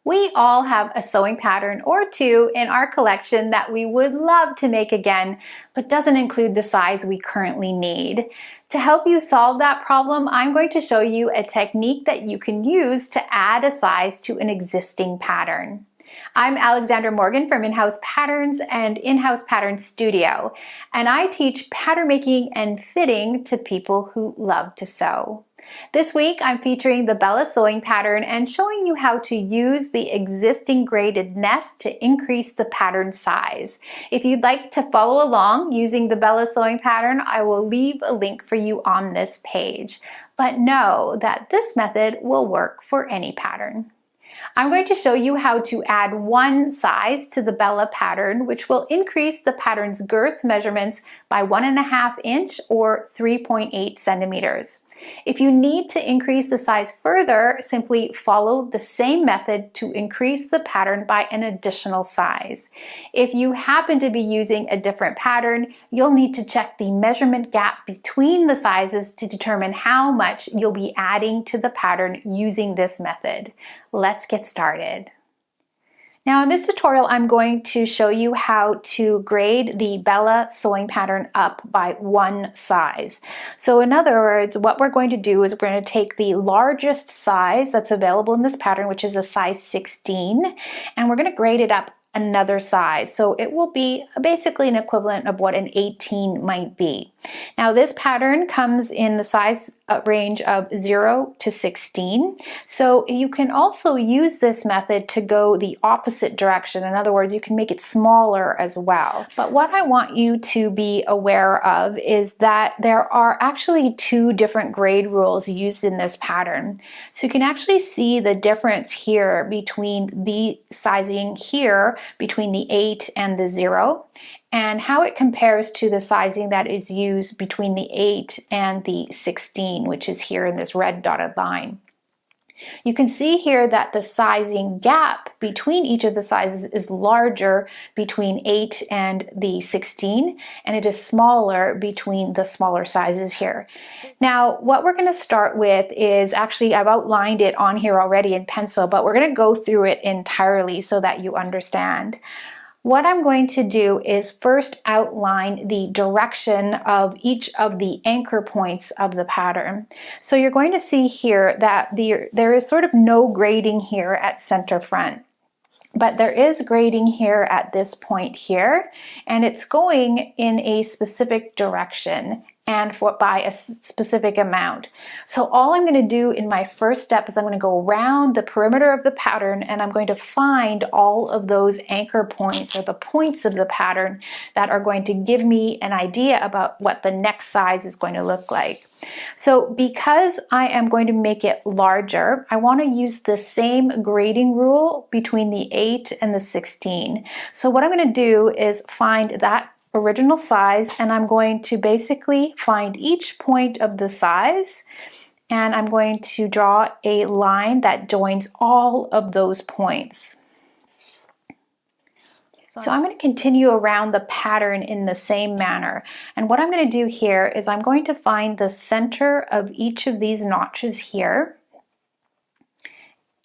We all have a sewing pattern or two in our collection that we would love to make again, but doesn't include the size we currently need. To help you solve that problem, I'm going to show you a technique that you can use to add a size to an existing pattern. I'm Alexandra Morgan from In-House Patterns and In-House Pattern Studio, and I teach pattern making and fitting to people who love to sew. This week, I'm featuring the Bella sewing pattern and showing you how to use the existing braided nest to increase the pattern size. If you'd like to follow along using the Bella sewing pattern, I will leave a link for you on this page. But know that this method will work for any pattern. I'm going to show you how to add one size to the Bella pattern, which will increase the pattern's girth measurements by 1.5 inches or 3.8 centimeters. If you need to increase the size further, simply follow the same method to increase the pattern by an additional size. If you happen to be using a different pattern, you'll need to check the measurement gap between the sizes to determine how much you'll be adding to the pattern using this method. Let's get started. Now in this tutorial, I'm going to show you how to grade the Bella sewing pattern up by one size. So in other words, what we're going to do is we're going to take the largest size that's available in this pattern, which is a size 16, and we're going to grade it up another size. So it will be basically an equivalent of what an 18 might be. Now this pattern comes in the size range of 0 to 16. So you can also use this method to go the opposite direction. In other words, you can make it smaller as well. But what I want you to be aware of is that there are actually two different grade rules used in this pattern. So you can actually see the difference here between the sizing here between the 8 and the 0, and how it compares to the sizing that is used between the 8 and the 16, which is here in this red dotted line. You can see here that the sizing gap between each of the sizes is larger between 8 and the 16, and it is smaller between the smaller sizes here. Now, what we're going to start with is actually, I've outlined it on here already in pencil, but we're going to go through it entirely so that you understand. What I'm going to do is first outline the direction of each of the anchor points of the pattern. So you're going to see here that there is sort of no grading here at center front. But there is grading here at this point here, and it's going in a specific direction and by a specific amount. So all I'm going to do in my first step is I'm going to go around the perimeter of the pattern, and I'm going to find all of those anchor points, or the points of the pattern, that are going to give me an idea about what the next size is going to look like. So because I am going to make it larger, I want to use the same grading rule between the 8 and the 16. So what I'm going to do is find that original size, and I'm going to basically find each point of the size, and I'm going to draw a line that joins all of those points. So I'm going to continue around the pattern in the same manner. And what I'm going to do here is I'm going to find the center of each of these notches here.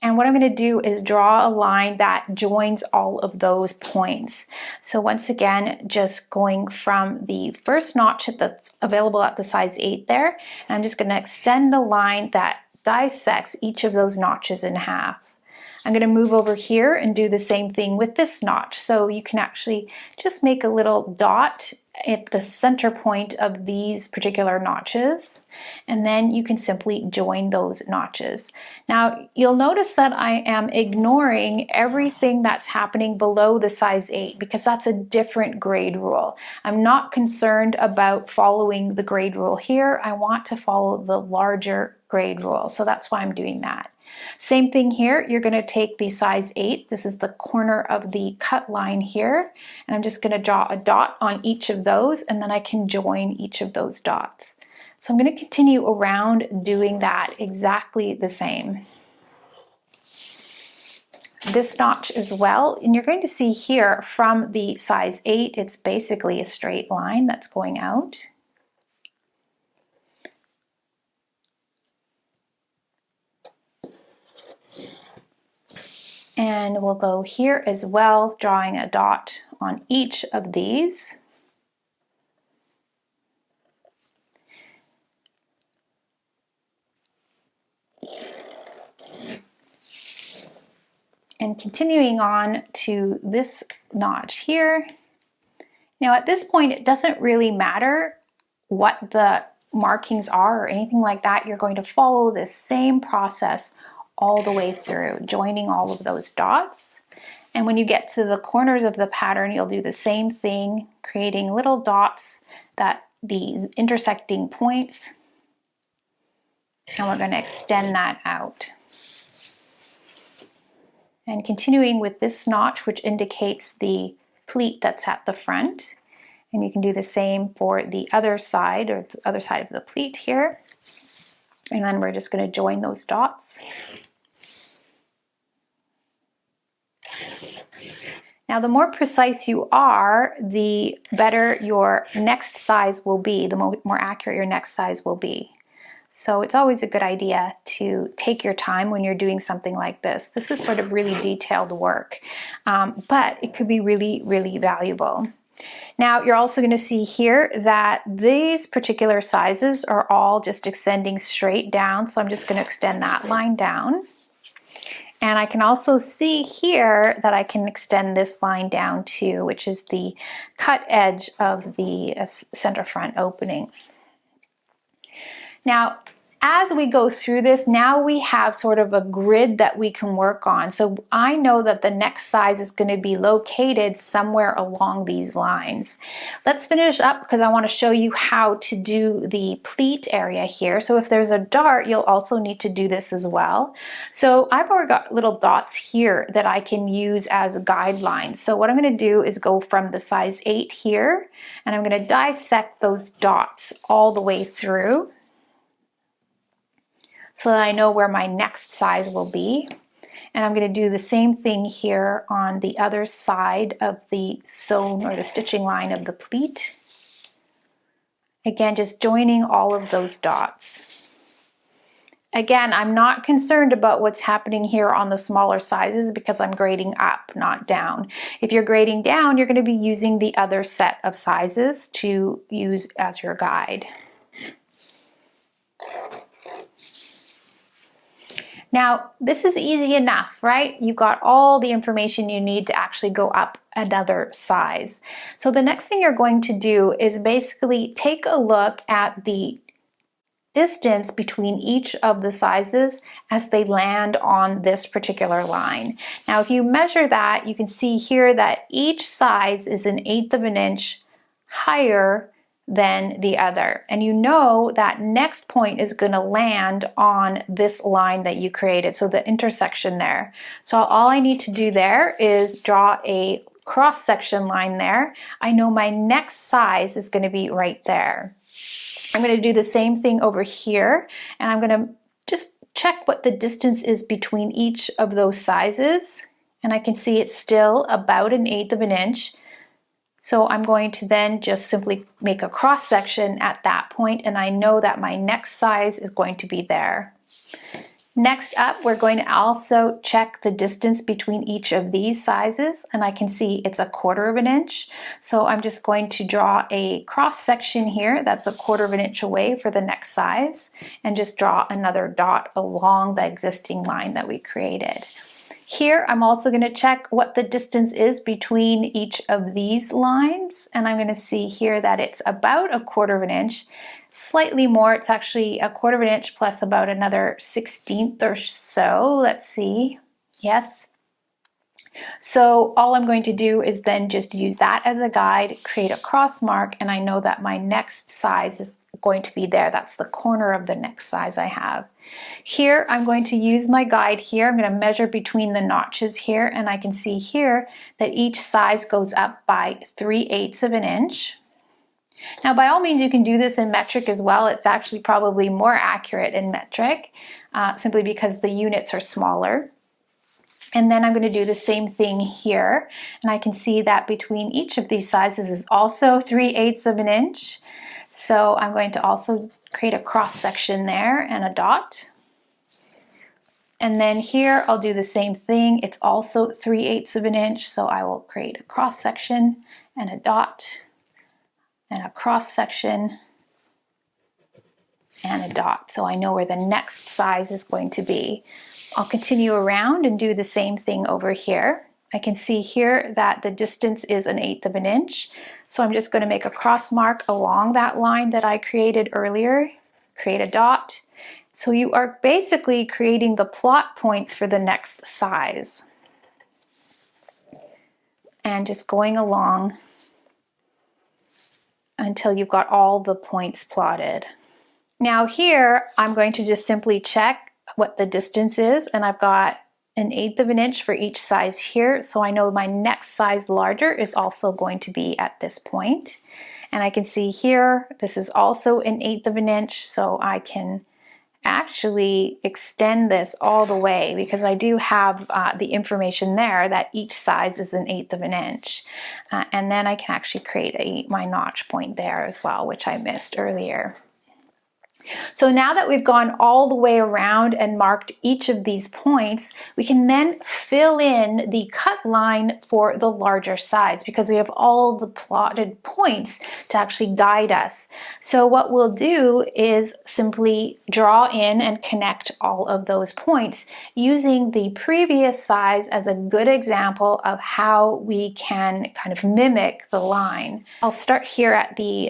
And what I'm going to do is draw a line that joins all of those points. So once again, just going from the first notch that's available at the size 8 there, and I'm just going to extend a line that dissects each of those notches in half. I'm going to move over here and do the same thing with this notch. So you can actually just make a little dot at the center point of these particular notches, and then you can simply join those notches. Now you'll notice that I am ignoring everything that's happening below the size 8 because that's a different grade rule. I'm not concerned about following the grade rule here. I want to follow the larger grade rule, so that's why I'm doing that. Same thing here, you're going to take the size 8, this is the corner of the cut line here, and I'm just going to draw a dot on each of those, and then I can join each of those dots. So I'm going to continue around doing that exactly the same. This notch as well, and you're going to see here from the size 8, it's basically a straight line that's going out. And we'll go here as well, drawing a dot on each of these. And continuing on to this notch here. Now at this point, it doesn't really matter what the markings are or anything like that. You're going to follow this same process all the way through, joining all of those dots. And when you get to the corners of the pattern, you'll do the same thing, creating little dots, that these intersecting points. And we're going to extend that out. And continuing with this notch, which indicates the pleat that's at the front. And you can do the same for the other side, or the other side of the pleat here. And then we're just going to join those dots. Now, the more precise you are, the better your next size will be, the more accurate your next size will be. So it's always a good idea to take your time when you're doing something like this. This is sort of really detailed work, but it could be really, really valuable. Now, you're also going to see here that these particular sizes are all just extending straight down. So I'm just going to extend that line down. And I can also see here that I can extend this line down too, which is the cut edge of the center front opening. Now, as we go through this, now we have sort of a grid that we can work on. So I know that the next size is going to be located somewhere along these lines. Let's finish up because I want to show you how to do the pleat area here. So if there's a dart, you'll also need to do this as well. So I've already got little dots here that I can use as guidelines. So what I'm going to do is go from the size 8 here, and I'm going to dissect those dots all the way through, so that I know where my next size will be. And I'm going to do the same thing here on the other side of the sewn or the stitching line of the pleat. Again, just joining all of those dots. Again, I'm not concerned about what's happening here on the smaller sizes because I'm grading up, not down. If you're grading down, you're going to be using the other set of sizes to use as your guide. Now, this is easy enough, right? You've got all the information you need to actually go up another size. So the next thing you're going to do is basically take a look at the distance between each of the sizes as they land on this particular line. Now, if you measure that, you can see here that each size is 1/8 of an inch higher than the other. And you know that next point is going to land on this line that you created, so the intersection there. So all I need to do there is draw a cross section line there. I know my next size is going to be right there. I'm going to do the same thing over here, and I'm going to just check what the distance is between each of those sizes. And I can see it's still about 1/8 of an inch. So I'm going to then just simply make a cross section at that point, and I know that my next size is going to be there. Next up, we're going to also check the distance between each of these sizes, and I can see it's 1/4 of an inch. So I'm just going to draw a cross section here that's 1/4 of an inch away for the next size, and just draw another dot along the existing line that we created. Here, I'm also going to check what the distance is between each of these lines, and I'm going to see here that it's about 1/4 of an inch, slightly more. It's actually 1/4 of an inch plus about another 1/16 or so. Let's see. Yes. So all I'm going to do is then just use that as a guide, create a cross mark, and I know that my next size is going to be there. That's the corner of the next size I have. Here, I'm going to use my guide here. I'm going to measure between the notches here, and I can see here that each size goes up by 3/8 of an inch. Now, by all means, you can do this in metric as well. It's actually probably more accurate in metric, simply because the units are smaller. And then I'm going to do the same thing here, and I can see that between each of these sizes is also 3/8 of an inch. So I'm going to also create a cross section there and a dot. And then here I'll do the same thing. It's also 3/8 of an inch, so I will create a cross section and a dot and a cross section and a dot, so I know where the next size is going to be. I'll continue around and do the same thing over here. I can see here that the distance is 1/8 of an inch, so I'm just going to make a cross mark along that line that I created earlier, create a dot. So you are basically creating the plot points for the next size. And just going along until you've got all the points plotted. Now here, I'm going to just simply check what the distance is, and I've got 1/8 of an inch for each size here, so I know my next size larger is also going to be at this point. And I can see here, this is also 1/8 of an inch, so I can actually extend this all the way because I do have the information there that each size is 1/8 of an inch. And then I can actually create my notch point there as well, which I missed earlier. So now that we've gone all the way around and marked each of these points, we can then fill in the cut line for the larger size because we have all the plotted points to actually guide us. So what we'll do is simply draw in and connect all of those points using the previous size as a good example of how we can kind of mimic the line. I'll start here at the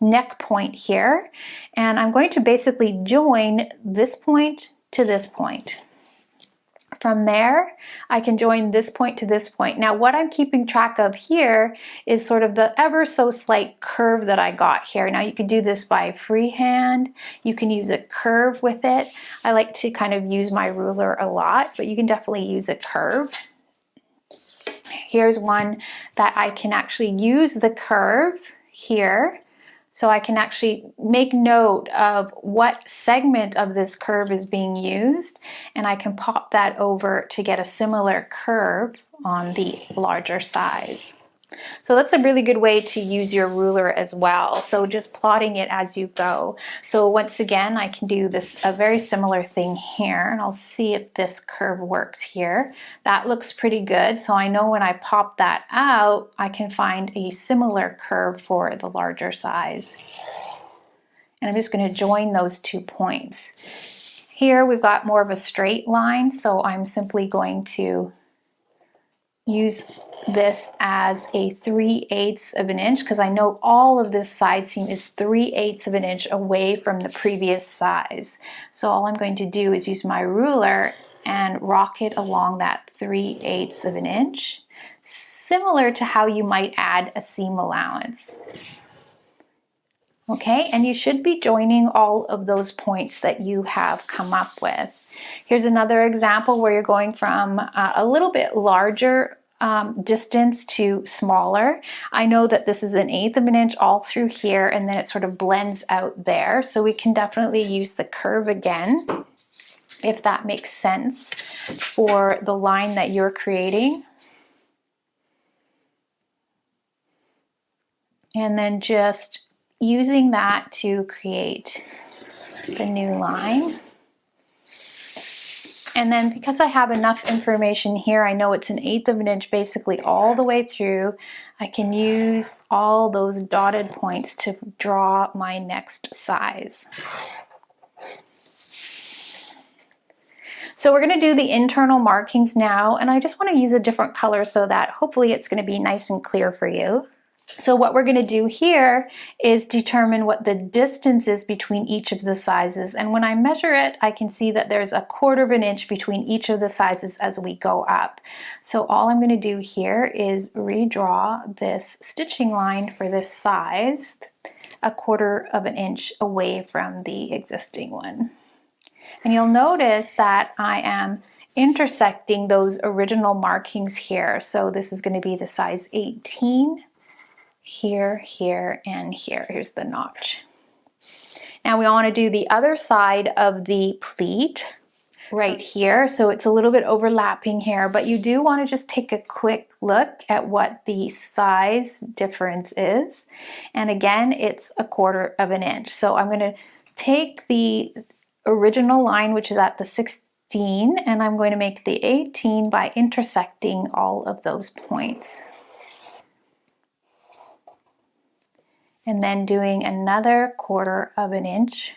neck point here, and I'm going to basically join this point to this point. From there, I can join this point to this point. Now, what I'm keeping track of here is sort of the ever so slight curve that I got here. Now, you can do this by freehand. You can use a curve with it. I like to kind of use my ruler a lot, but you can definitely use a curve. Here's one that I can actually use the curve here. So I can actually make note of what segment of this curve is being used, and I can pop that over to get a similar curve on the larger size. So that's a really good way to use your ruler as well. So just plotting it as you go. So once again, I can do a very similar thing here, and I'll see if this curve works here. That looks pretty good. So I know when I pop that out, I can find a similar curve for the larger size. And I'm just going to join those 2 points. Here we've got more of a straight line, so I'm simply going to use this as a 3/8 of an inch because I know all of this side seam is 3/8 of an inch away from the previous size. So all I'm going to do is use my ruler and rock it along that 3/8 of an inch, similar to how you might add a seam allowance. Okay, and you should be joining all of those points that you have come up with. Here's another example where you're going from a little bit larger distance to smaller. I know that this is 1/8 of an inch all through here, and then it sort of blends out there. So we can definitely use the curve again, if that makes sense for the line that you're creating. And then just using that to create the new line. And then because I have enough information here, I know it's 1/8 of an inch basically all the way through, I can use all those dotted points to draw my next size. So we're going to do the internal markings now, and I just want to use a different color so that hopefully it's going to be nice and clear for you. So what we're going to do here is determine what the distance is between each of the sizes. And when I measure it, I can see that there's 1/4 of an inch between each of the sizes as we go up. So all I'm going to do here is redraw this stitching line for this size 1/4 of an inch away from the existing one. And you'll notice that I am intersecting those original markings here. So this is going to be the size 18. Here, here, and here. Here's the notch. Now we want to do the other side of the pleat right here. So it's a little bit overlapping here, but you do want to just take a quick look at what the size difference is. And again, it's 1/4 of an inch. So I'm going to take the original line, which is at the 16, and I'm going to make the 18 by intersecting all of those points. And then doing another 1/4 of an inch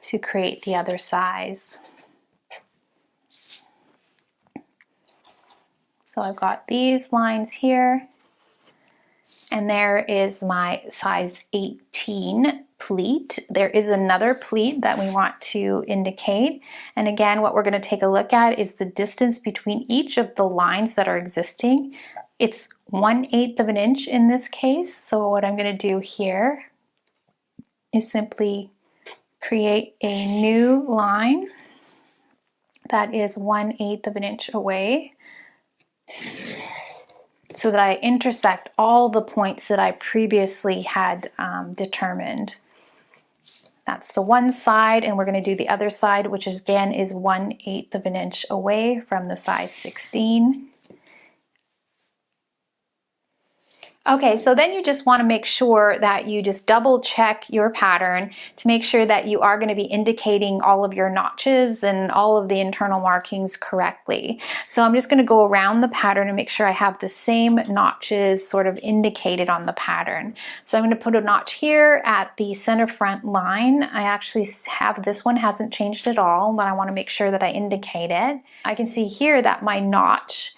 to create the other size. So I've got these lines here, and there is my size 18 pleat. There is another pleat that we want to indicate. And again, what we're going to take a look at is the distance between each of the lines that are existing. It's 1/8 of an inch in this case. So what I'm going to do here is simply create a new line that is 1/8 of an inch away, so that I intersect all the points that I previously had determined. That's the one side, and we're going to do the other side, which again is 1/8 of an inch away from the size 16. Okay, so then you just want to make sure that you just double check your pattern to make sure that you are going to be indicating all of your notches and all of the internal markings correctly. So I'm just going to go around the pattern and make sure I have the same notches sort of indicated on the pattern. So I'm going to put a notch here at the center front line. I actually have this one hasn't changed at all, but I want to make sure that I indicate it. I can see here that my notch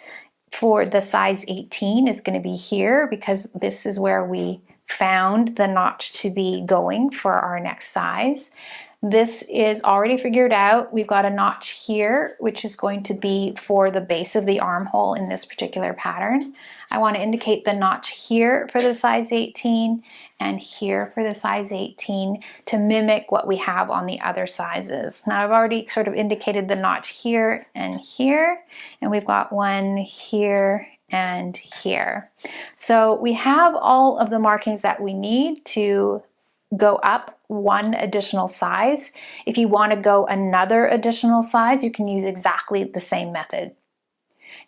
for the size 18 is going to be here, because this is where we found the notch to be going for our next size. This is already figured out. We've got a notch here, which is going to be for the base of the armhole in this particular pattern. I want to indicate the notch here for the size 18 and here for the size 18 to mimic what we have on the other sizes. Now I've already sort of indicated the notch here, and we've got one here and here. So we have all of the markings that we need to go up one additional size. If you want to go another additional size, you can use exactly the same method.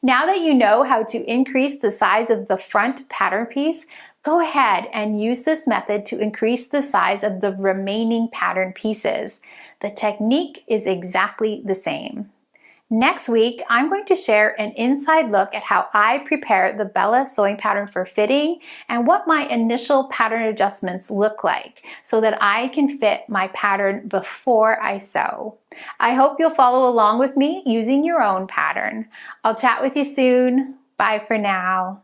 Now that you know how to increase the size of the front pattern piece, go ahead and use this method to increase the size of the remaining pattern pieces. The technique is exactly the same. Next week, I'm going to share an inside look at how I prepare the Bella sewing pattern for fitting and what my initial pattern adjustments look like so that I can fit my pattern before I sew. I hope you'll follow along with me using your own pattern. I'll chat with you soon. Bye for now.